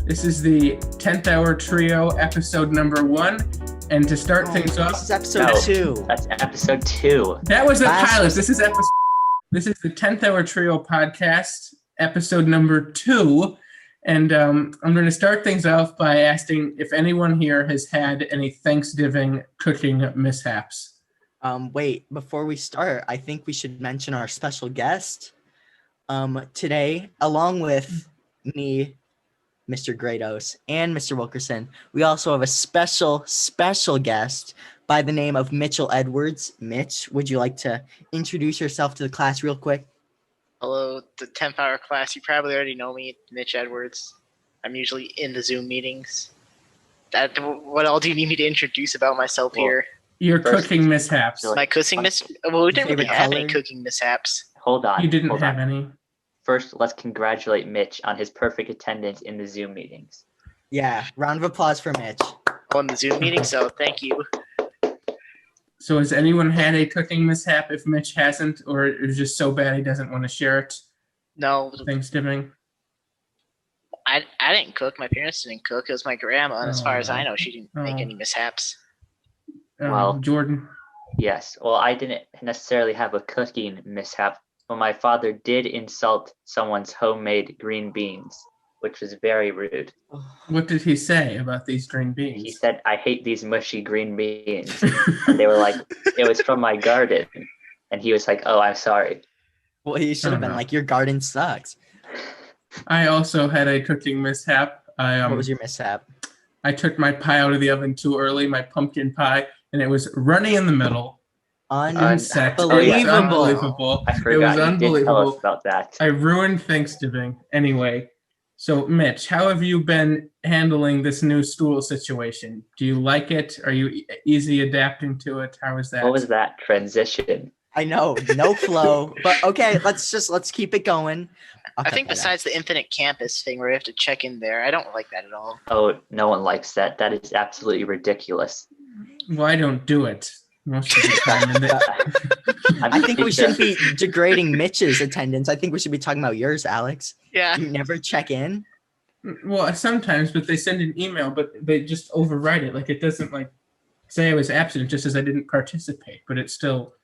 This is the 10th Hour Trio, episode number 1. And to start things off... This is episode 2. That's episode 2. That was a pilot. This is the 10th Hour Trio podcast, episode number 2. And I'm going to start things off by asking if anyone here has had any Thanksgiving cooking mishaps. Wait, before we start, I think we should mention our special guest. Today, along with me, Mr. Grados, and Mr. Wilkerson, we also have a special guest by the name of Mitchell Edwards. Mitch, would you like to introduce yourself to the class real quick? Hello, the 10th hour class. You probably already know me, Mitch Edwards. I'm usually in the Zoom meetings. What all do you need me to introduce about myself here? Your cooking mishaps. My cooking Well, we didn't really have any cooking mishaps. Hold on. You didn't have any? First, let's congratulate Mitch on his perfect attendance in the Zoom meetings. Yeah, round of applause for Mitch. On the Zoom meeting, so thank you. So has anyone had a cooking mishap if Mitch hasn't, or it was just so bad he doesn't want to share it? No. Thanksgiving? I didn't cook. My parents didn't cook. It was my grandma, and as far as I know, she didn't make any mishaps. Well, Jordan? Yes. Well, I didn't necessarily have a cooking mishap, but my father did insult someone's homemade green beans, which was very rude. What did he say about these green beans? He said, "I hate these mushy green beans." And they were like, "It was from my garden." And he was like, "Oh, I'm sorry." Well, he should have been like, "Your garden sucks." I also had a cooking mishap. What was your mishap? I took my pie out of the oven too early, my pumpkin pie, and it was runny in the middle. Unbelievable. Unbelievable. I forgot. It was unbelievable. You did tell us about that. I ruined Thanksgiving. Anyway, so Mitch, how have you been handling this new school situation? Do you like it? Are you easy adapting to it? How is that? What was that transition? I know, no flow, but okay, let's keep it going. I think besides the infinite campus thing where you have to check in there, I don't like that at all. Oh, no one likes that. That is absolutely ridiculous. Well, I don't do it most of the time. I think we shouldn't be degrading Mitch's attendance. I think we should be talking about yours, Alex. Yeah. You never check in? Well, sometimes, but they send an email, but they just overwrite it. Like, it doesn't, say I was absent, it just says I didn't participate, but it's still...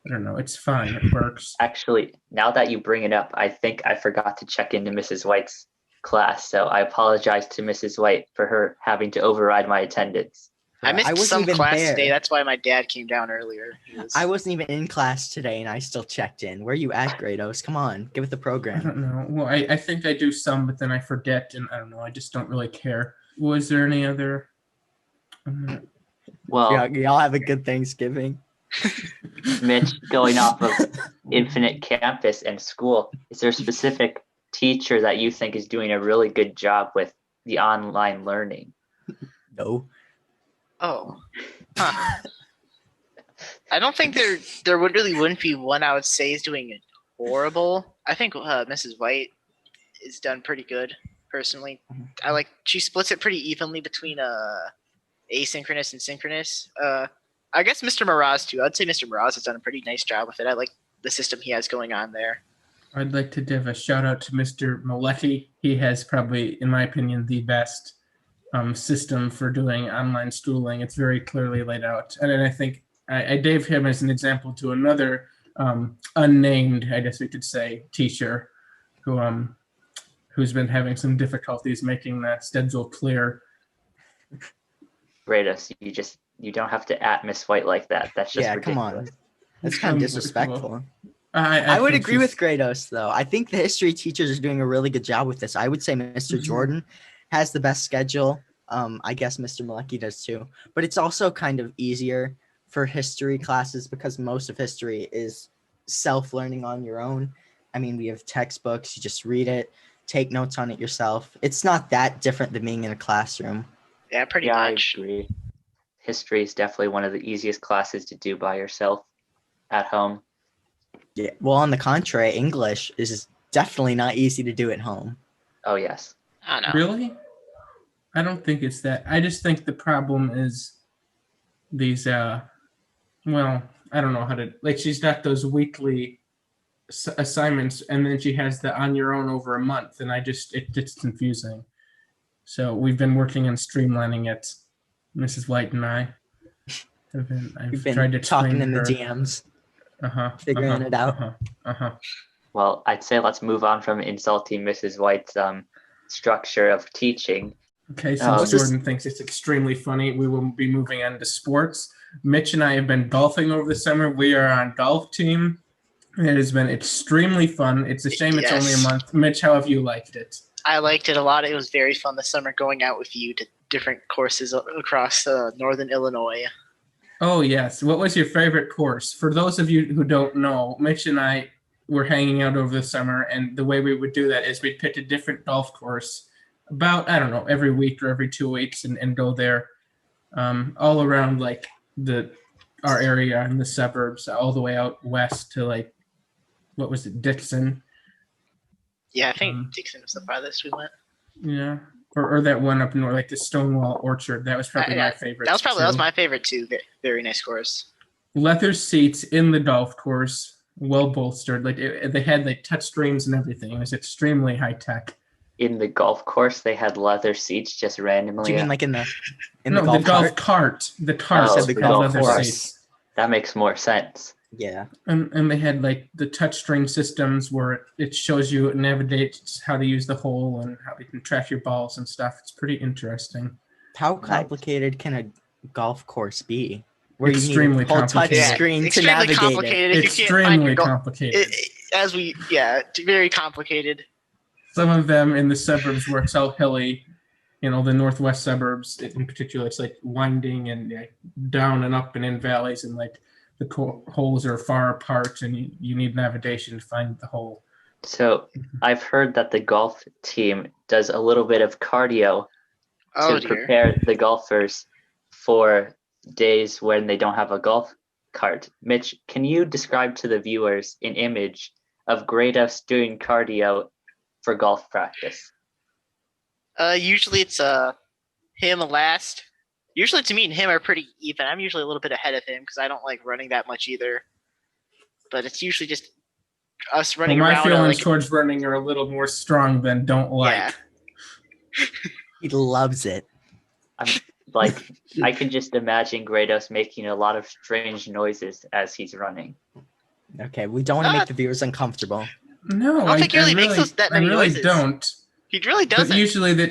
I don't know. It's fine. It works. Actually, now that you bring it up, I think I forgot to check into Mrs. White's class. So I apologize to Mrs. White for her having to override my attendance. I missed some class today. That's why my dad came down earlier. I wasn't even in class today, and I still checked in. Where are you at, Grados? Come on. Give it the program. I don't know. Well, I think I do some, but then I forget, and I don't know. I just don't really care. Was there any other... Well, y'all have a good Thanksgiving. Mitch, going off of Infinite Campus and school, is there a specific teacher that you think is doing a really good job with the online learning? No. Oh. Huh. I don't think there wouldn't be one I would say is doing it horrible. I think Mrs. White is done pretty good, personally. She splits it pretty evenly between asynchronous and synchronous. I guess Mr. Mraz too. I'd say Mr. Mraz has done a pretty nice job with it. I like the system he has going on there. I'd like to give a shout out to Mr. Malecki. He has probably, in my opinion, the best system for doing online schooling. It's very clearly laid out. And then I think I gave him as an example to another unnamed, I guess we could say, teacher who's been having some difficulties making that schedule clear. Grados, you don't have to at Miss White like that. That's just ridiculous. Come on. That's kind of disrespectful. I would agree with Grados, though. I think the history teachers are doing a really good job with this. I would say Mr. Jordan has the best schedule. I guess Mr. Malecki does too. But it's also kind of easier for history classes because most of history is self-learning on your own. I mean, we have textbooks. You just read it, take notes on it yourself. It's not that different than being in a classroom. Yeah, pretty much. I agree. History is definitely one of the easiest classes to do by yourself at home. Yeah. Well, on the contrary, English is definitely not easy to do at home. Oh, yes. I don't know. Really? I don't think it's that. I just think the problem is these, I don't know how to, she's got those weekly assignments, and then she has the on your own over a month, and it's confusing. So we've been working on streamlining it. Mrs. White and I We've I've tried to been talking explain in to the her. DMs, Uh-huh. figuring it out. Well, I'd say let's move on from insulting Mrs. White's structure of teaching. Okay, Oh, since this- Jordan thinks it's extremely funny, we will be moving on to sports. Mitch and I have been golfing over the summer. We are on golf team. It has been extremely fun. It's a shame it's only a Yes. month. Mitch, how have you liked it? I liked it a lot. It was very fun this summer going out with you to different courses across northern Illinois. Oh, yes. What was your favorite course? For those of you who don't know, Mitch and I were hanging out over the summer, and the way we would do that is we'd pick a different golf course about, I don't know, every week or every 2 weeks and go there all around like our area in the suburbs, all the way out west to like, what was it, Dixon? Yeah, I think Um, Dixon was the farthest we went. Yeah. Or that one up north, like the Stonewall Orchard. That was probably my favorite. That was too. my favorite too. Very nice course. Leather seats in the golf course, well bolstered. Like they had like touch screens and everything. It was extremely high tech. In the golf course, they had leather seats just randomly. Do you mean like in the No, golf the golf cart? cart. The cart Oh, had the the golf leather course. seats. That makes more sense. Yeah. And they had like the touchscreen systems where it shows you, it navigates how to use the hole and how you can track your balls and stuff. It's pretty interesting. How complicated can a golf course be? Where Extremely you need a whole touch complicated. screen to Extremely navigate it. complicated. If you can't find Extremely your goal, complicated. very complicated. Some of them in the suburbs where it's all hilly, the northwest suburbs in particular, it's like winding and down and up and in valleys, and like the holes are far apart and you need navigation to find the hole. So I've heard that the golf team does a little bit of cardio Oh to dear. prepare the golfers for days when they don't have a golf cart. Mitch, can you describe to the viewers an image of Grados doing cardio for golf practice? Usually it's him last. Usually to me and him are pretty even. I'm usually a little bit ahead of him because I don't like running that much either. But it's usually just us running My around. feelings towards running are a little more strong than don't like. Yeah. He loves it. I can just imagine Grados making a lot of strange noises as he's running. Okay, we don't want to make the viewers uncomfortable. No, I don't think he really makes that many I really noises. don't. He really But doesn't. usually they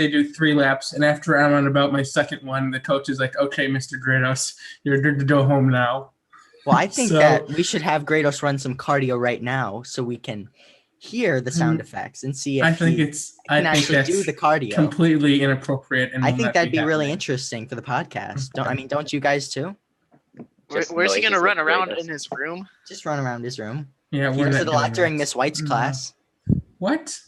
do 3 laps, and after I'm on about my second one, the coach is like, "Okay, Mr. Grados, you're good to go home now." Well, I think So- that we should have Grados run some cardio right now so we can hear the sound effects and see if I think he I can think actually that's do the cardio. completely inappropriate, and I will think not that'd be really happening. interesting for the podcast. Don't you guys too? Just Where's he gonna noises run with around Grados. in his room? Just run around his room. Yeah, He we're does not it a lot doing during that. Miss White's No. class, What?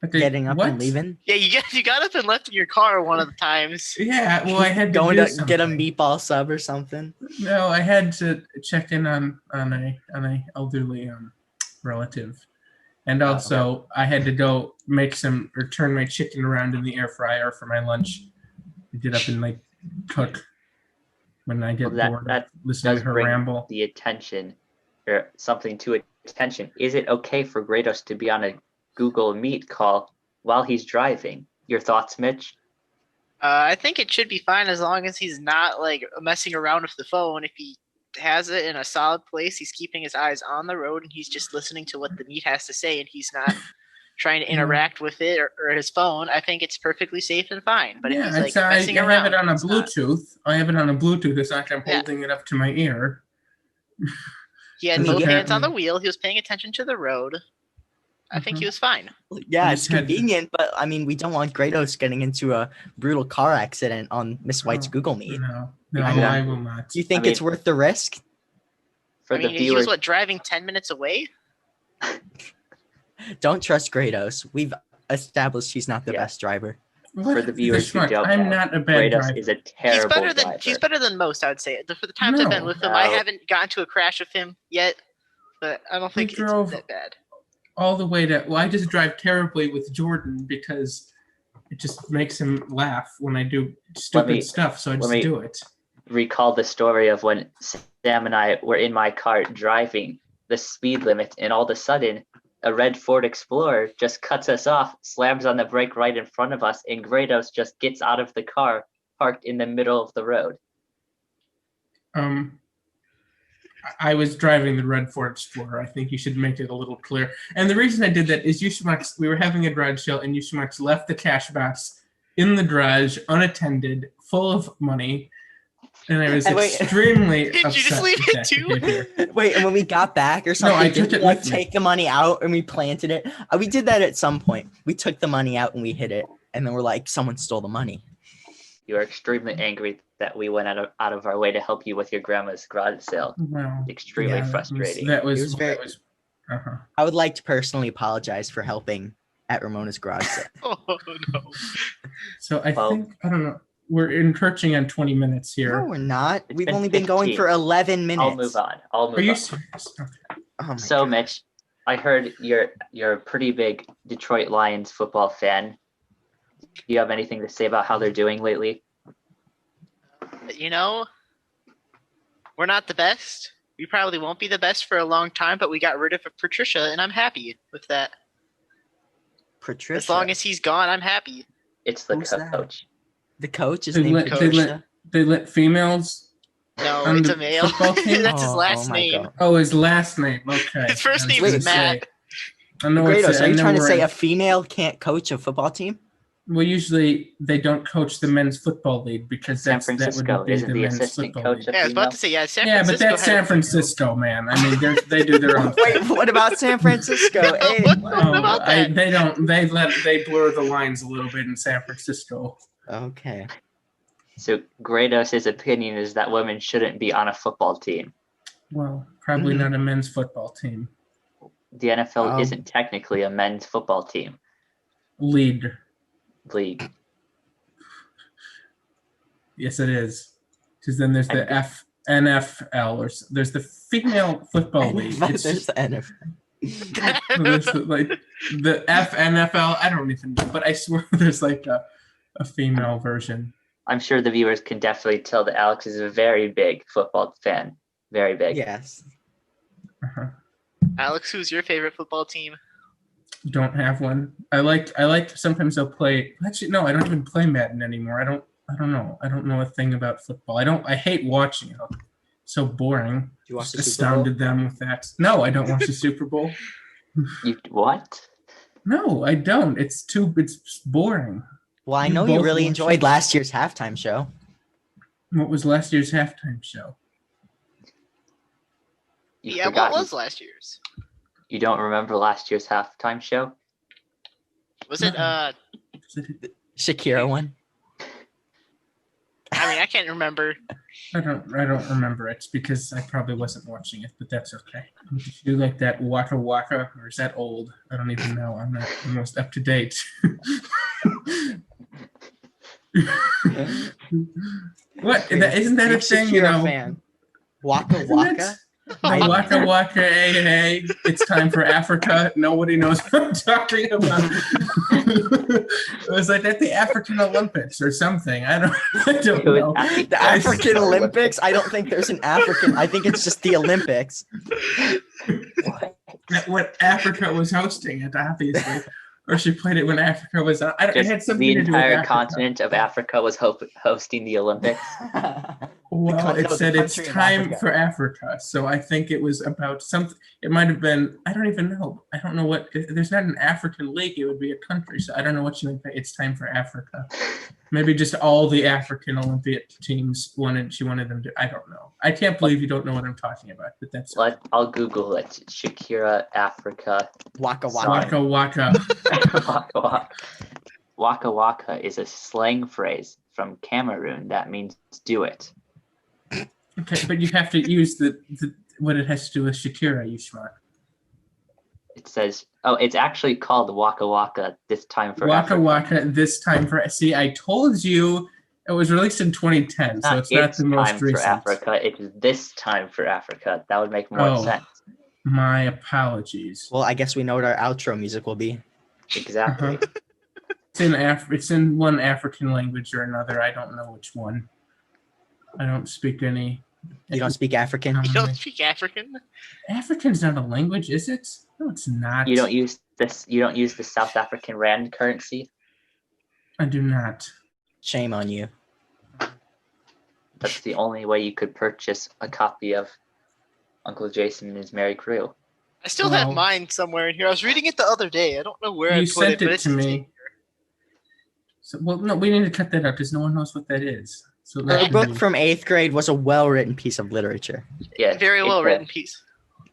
Okay, getting up what? and leaving. Yeah, you got up and left in your car one of the times. Yeah, well, I had to Going do to get a something. meatball sub or something. No, I had to check in on a elderly relative, and also I had to go turn my chicken around in the air fryer for my lunch. I get up and cook when I get Well, bored of that listening does to her bring ramble. the attention or something to attention. Is it okay for Grados to be on a Google Meet call while he's driving? Your thoughts, Mitch? I think it should be fine as long as he's not messing around with the phone. If he has it in a solid place, he's keeping his eyes on the road and he's just listening to what the meet has to say, and he's not trying to interact with it or his phone. I think it's perfectly safe and fine. But if he's messing I around, have it on a it's not. Bluetooth. I have it on a Bluetooth. It's not like I'm Yeah. holding it up to my ear. He had I mean, both hands on the apparently- wheel. He was paying attention to the road. I think he Mhm. was fine. Yeah, I it's just had to- convenient, but I mean, we don't want Grados getting into a brutal car accident on Miss White's Oh, Google Meet. No, Exactly. I will not. Do you think I mean- it's worth the risk? For I mean, the he viewers, was driving 10 minutes away? Don't trust Grados. We've established he's not the Yeah. best driver. for the viewers who Schmuck, don't I'm know, not a bad Grados driver. is a terrible driver. He's better than most, I would say. For the times I've been No. with him, I No. haven't gotten to a crash with him yet, but I don't think it's drove- that bad. All the way to, I just drive terribly with Jordan because it just makes him laugh when I do stupid me- stuff, so I let just me- do it. Recall the story of when Sam and I were in my car driving the speed limit, and all of a sudden a red Ford Explorer just cuts us off, slams on the brake right in front of us, and Grados just gets out of the car, parked in the middle of the road. I was driving the red Ford Explorer. I think you should make it a little clear. And the reason I did that is we were having a garage sale, and Yushmax left the cash box in the garage, unattended, full of money. And I was extremely Did you just upset leave with it that too? behavior. Wait, and when we got back or something, I did took we it like with me. take the money out and we planted it? We did that at some point. We took the money out and we hid it, and then we're like, someone stole the money. You are extremely angry that we went out of our way to help you with your grandma's garage sale. Wow. Extremely Yeah, frustrating. That was It was very- uh-huh. I would like to personally apologize for helping at Ramona's garage sale. Oh no. So I Well- think, I don't know, we're encroaching on 20 minutes No, here. we're not. We've been only been going 15. for 11 minutes. I'll move on. Are you serious? Okay. Oh my So, God. Mitch, I heard you're a pretty big Detroit Lions football fan. Do you have anything to say about how they're doing lately? You know, we're not the best. We probably won't be the best for a long time, but we got rid of Patricia, and I'm happy with that. Patricia. As long as he's gone, I'm happy. It's the Who's that? coach. the coach is They named let- they Patricia. They let females. No, On it's the a male. football team? That's his Oh, last oh my name. God. Oh, his last name. Okay. His first I was name gonna is Matt. say, I know it's Grados, are you trying to say where- a female can't coach a football team? Well, usually they don't coach the men's football league because San that would Francisco be isn't the the men's assistant football coach league. of Yeah, I was female? about to say, yeah, San Yeah, but Francisco that's had San a female. Francisco, man. I mean, they do their own Wait, thing. what about San Francisco? Hey, What Oh, about that? they blur the lines a little bit in San Francisco. okay. So Grados' opinion is that women shouldn't be on a football team. Well, probably Mhm. not a men's football team. The NFL Um, isn't technically a men's football team League. Yes, it is. Because then there's the NFL, or there's the female football league. It's There's the NFL. there's the FNFL. I don't even know, but I swear there's like a female version. I'm sure the viewers can definitely tell that Alex is a very big football fan. Very big. Yes. Uh-huh. Alex, who's your favorite football team? Don't have one. I like sometimes I'll play. Actually, no, I don't even play Madden anymore. I don't know. I don't know a thing about football. I hate watching it. So boring. Do you watch Just the Super Bowl? astounded them with that. No, I don't watch the Super Bowl. You what? No, I don't. It's boring. Well, I You know you both really watch enjoyed it. last year's halftime show. What was last year's halftime show? You Yeah, forgot. what was last year's? You don't remember last year's halftime show? Was it? No. Shakira one. I mean, I can't remember. I don't remember it because I probably wasn't watching it, but that's okay. Did you do like that Waka Waka, or is that old? I don't even know. I'm not the most up to date. What? Isn't that a Big thing? Shakira You know, fan. Waka Isn't Waka. the Waka Waka, hey, hey, it's time for Africa. Nobody knows what I'm talking about. It was like at the African Olympics or something. I don't It was know. at The African Olympics? I don't think there's an African. I think it's just the Olympics. When Africa was hosting it, obviously. Or she played it when Africa was on. It Just had something the to do with entire Africa. continent of Africa was hosting the Olympics. Well, it the said it's country of time Africa. for Africa. So I think it was about something. It might have been, I don't even know. I don't know what, if there's not an African league, it would be a country. So I don't know what you mean by it's time for Africa. Maybe just all the African Olympic teams she wanted them to, I don't know. I can't believe you don't know what I'm talking about, but that's I'll Google it. Shakira, Africa. Waka Waka. Waka Waka. Waka Waka. Waka Waka is a slang phrase from Cameroon that means do it. Okay, but you have to use the what it has to do with Shakira, you schmuck. It says, it's actually called Waka Waka this time for Waka Africa. Waka this time for, see, I told you it was released in 2010, so it's not the most time for recent. Africa. It's this time for Africa. That would make more Oh. sense. My apologies. Well, I guess we know what our outro music will be. Exactly. It's in one African language or another. I don't know which one. I don't speak any You don't speak African? You don't speak African? African's not a language, is it? No, it's not. You don't use this. You don't use the South African rand currency. I do not. Shame on you. That's the only way you could purchase a copy of Uncle Jason and His Merry Crew. I still Well- have mine somewhere in here. I was reading it the other day. I don't know where I You put it, sent but it it's to me. So, well, no, we need to cut that out because no one knows what that is. So that Her should book be- from 8th grade was a well-written piece of literature. Yeah, Very it's well a- written piece.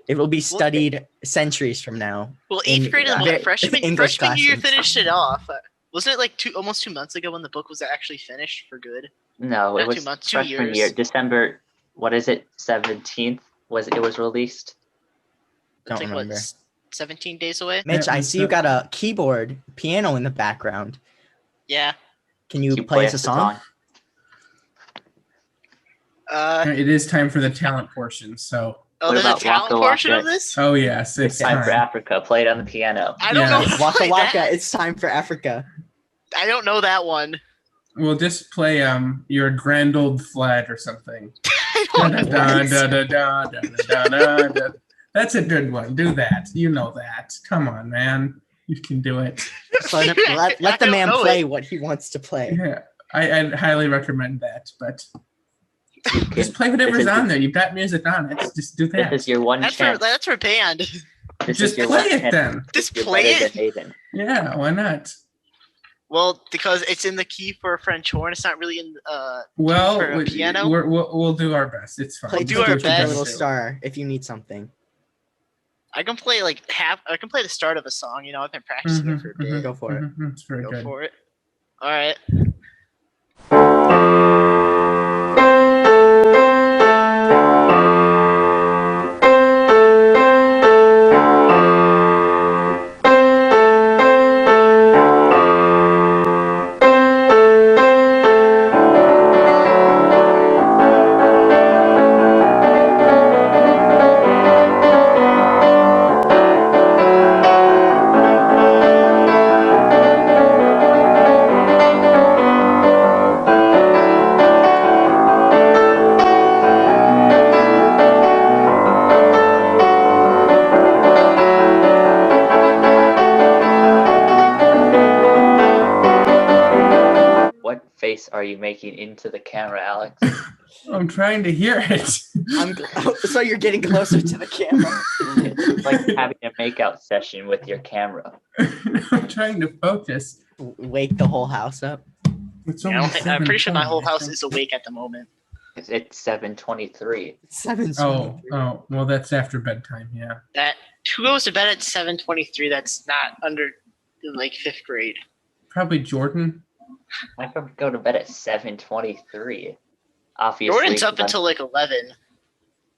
It will be studied centuries from now. Well, in- 8th grade and yeah. what, freshman English year classes. finished it off. Wasn't it like almost 2 months ago when the book was actually finished for good? No, it Not was 2 months, 2 freshman years. year, December. What is it? 17th was released. Don't It's like remember. what, 17 days away? Mitch, Yeah, I it's see you a- got a keyboard, piano in the background. Yeah. Can you Can play us a song? It is time for the talent portion. So, Oh, What there's a about talent Waka portion Waka? of this? oh yes, it's It's time for time. Africa. Play it on the piano. I don't Yeah. know. how to Waka play Waka, that. it's time for Africa. I don't know that one. We'll just play your grand old flag or something. I Da, don't da, know. da, da, da, da, da, da, da. That's a good one. Do that. You know that. Come on, man. You can do it. Just let I the don't man know play it. what he wants to play. Yeah, I highly recommend that. But You just can, play whatever's this is- on there. You've got music on it. Just do that. this is your one That's chance. for band. This Just is your play one it chance. then. Just You're play better it. than Aiden. Yeah, why not? Well, because it's in the key for a French horn. It's not really in. Well, For a piano? we'll do our best. It's fine. Play do Just our what you gotta best. Little do. star if you need something. I can play like half. I can play the start of a song. You know, I've been practicing it for a bit. Mhm, Go for it. mhm, It's very Go good. for it. All right. What face are you making into the camera, Alex? I'm trying to hear it. So you're getting closer to the camera. It's like having a makeout session with your camera. I'm trying to focus. Wake the whole house up. It's Yeah, I only don't think, I'm pretty sure my 7:20, whole I house think. is awake at the moment. It's 7:23. 7:23. Oh, well, that's after bedtime. Yeah. That who goes to bed at 7:23? That's not under like 5th grade. Probably Jordan. I can go to bed at 7:23. Obviously, Jordan's up 'cause I'm- until like 11.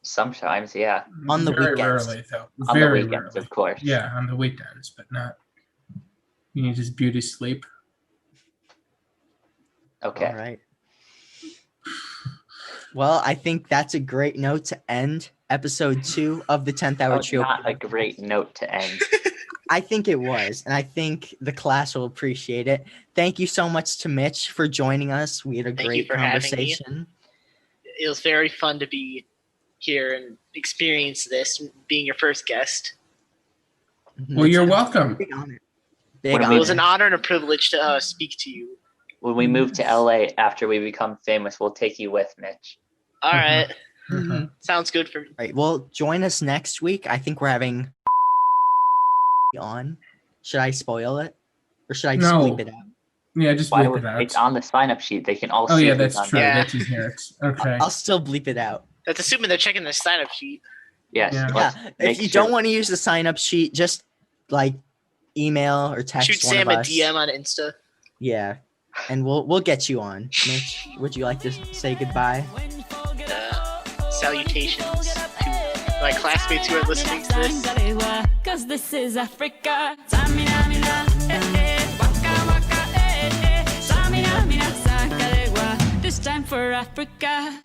sometimes, yeah, On the Very weekends. rarely, though. on Very the weekends, rarely. of course. Yeah, on the weekends, but not. You need just beauty sleep. Okay. All right. Well, I think that's a great note to end episode 2 of the 10th Hour That was Trio. not a great note to end. I think it was, and I think the class will appreciate it. Thank you so much to Mitch for joining us. We had a Thank you great for having me. conversation. It was very fun to be here and experience this, being your first guest. Well, you're welcome. Big honor. What Big do It we was an honor. honor and a privilege to speak to you. When we move to LA after we become famous, we'll take you with, Mitch. All right, Mhm. sounds good for me. All right. Well, join us next week. I think we're having on. Should I spoil it, or should I just No. bleep it out? Yeah, just Why bleep would, it out. it's on the sign-up sheet. They can all Oh see yeah, who's that's on true. there. Yeah. They can hear it. Okay. I'll still bleep it out. That's assuming they're checking the sign-up sheet. Yes. Yeah. let's Yeah. make If you sure- don't want to use the sign up sheet, just like email or text Shoot one Sam of a us. DM on Insta. Yeah. And we'll get you on. Mitch, would you like to say goodbye? Salutations to my classmates who are listening to this. Cause this is Africa. Samina, mina, waka, waka, Samina, mina, sakalegua. This time for Africa.